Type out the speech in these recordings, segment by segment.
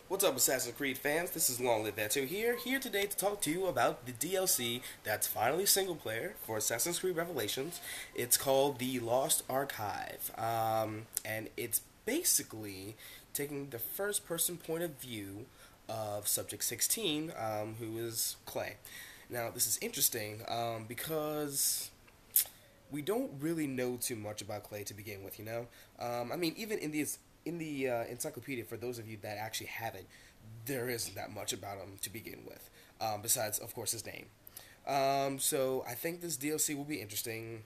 What's up, Assassin's Creed fans? This is Long Live That2 here today to talk to you about the DLC that's finally single player for Assassin's Creed Revelations. It's called The Lost Archive, and it's basically taking the first person point of view of Subject 16, who is Clay. Now, this is interesting because we don't really know too much about Clay to begin with, you know? I mean, even in the encyclopedia, for those of you that actually have it, there isn't that much about him to begin with, besides, of course, his name. So I think this DLC will be interesting.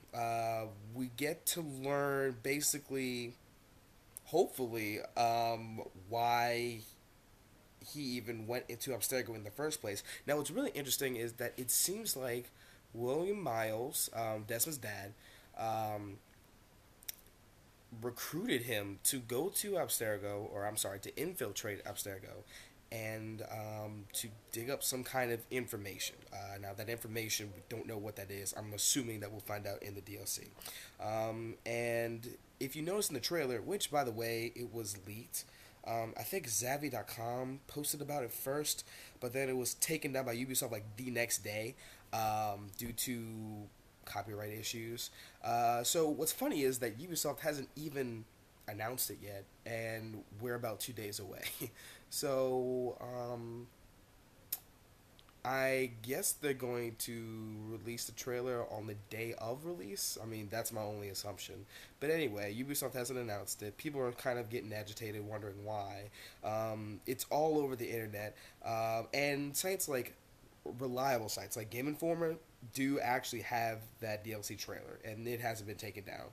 We get to learn, basically, hopefully, why he even went into Abstergo in the first place. Now, what's really interesting is that it seems like William Miles, Desmond's dad, um, recruited him to go to Abstergo, or I'm sorry, to infiltrate Abstergo, and to dig up some kind of information. Now, that information, we don't know what that is. I'm assuming that we'll find out in the DLC. And if you notice in the trailer, which, by the way, it was leaked, I think Zavi.com posted about it first, but then it was taken down by Ubisoft like the next day due to copyright issues. So what's funny is that Ubisoft hasn't even announced it yet, and we're about 2 days away. So I guess they're going to release the trailer on the day of release. I mean, that's my only assumption. But anyway, Ubisoft hasn't announced it. People are kind of getting agitated, wondering why. It's all over the internet. And sites like reliable sites like Game Informer do actually have that DLC trailer, and it hasn't been taken down.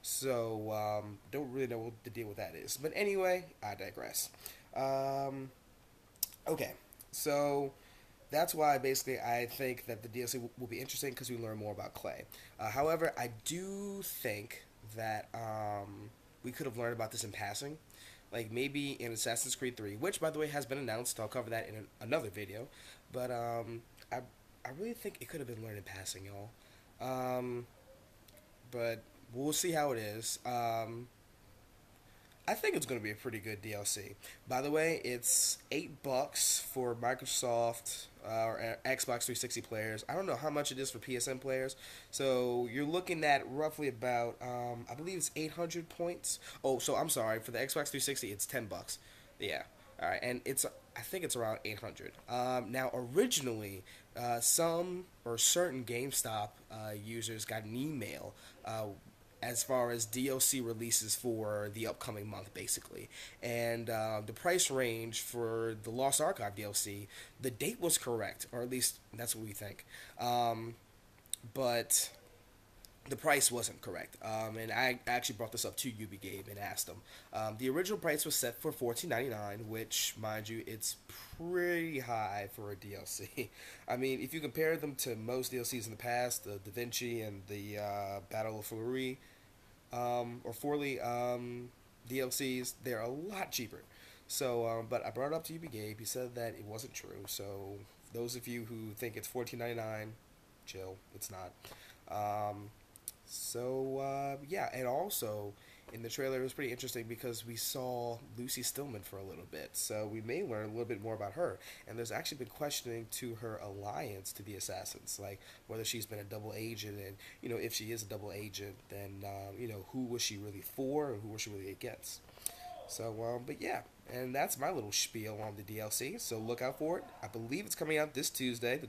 So, don't really know what the deal with that is. But anyway, I digress. Okay, so that's why basically I think that the DLC will be interesting because we learn more about Clay. However, I do think that we could have learned about this in passing. Like maybe in Assassin's Creed 3, which by the way has been announced. I'll cover that in another video. But I really think it could have been learned in passing, y'all. But we'll see how it is. I think it's going to be a pretty good DLC. By the way, it's $8 for Microsoft or Xbox 360 players. I don't know how much it is for PSN players. So you're looking at roughly about, I believe it's 800 points. Oh, so I'm sorry. For the Xbox 360, it's $10. Yeah. All right, and I think it's around 800. Now, originally, some or certain GameStop users got an email as far as DLC releases for the upcoming month, basically. And the price range for the Lost Archive DLC, the date was correct, or at least that's what we think. But the price wasn't correct. And I actually brought this up to UbiGame and asked them. The original price was set for $14.99, which, mind you, it's pretty high for a DLC. I mean, if you compare them to most DLCs in the past, the Da Vinci and the Battle of Forli, DLCs, they're a lot cheaper. So, but I brought it up to UbiGame. He said that it wasn't true. So, those of you who think it's $14.99, chill. It's not. Yeah, and also in the trailer it was pretty interesting because we saw Lucy Stillman for a little bit, so we may learn a little bit more about her. And there's actually been questioning to her alliance to the assassins, like whether she's been a double agent, and if she is a double agent, then who was she really for and who was she really against. So, but yeah, and that's my little spiel on the DLC. So look out for it. I believe it's coming out this Tuesday,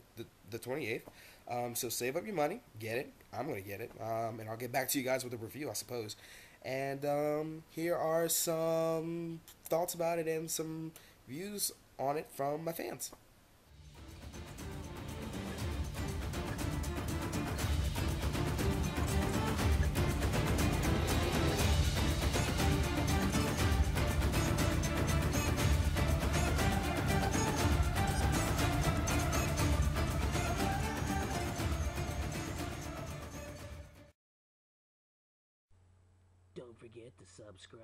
the 28th. So save up your money, get it. I'm gonna get it, and I'll get back to you guys with a review, I suppose. And here are some thoughts about it and some views on it from my fans. Don't forget to subscribe.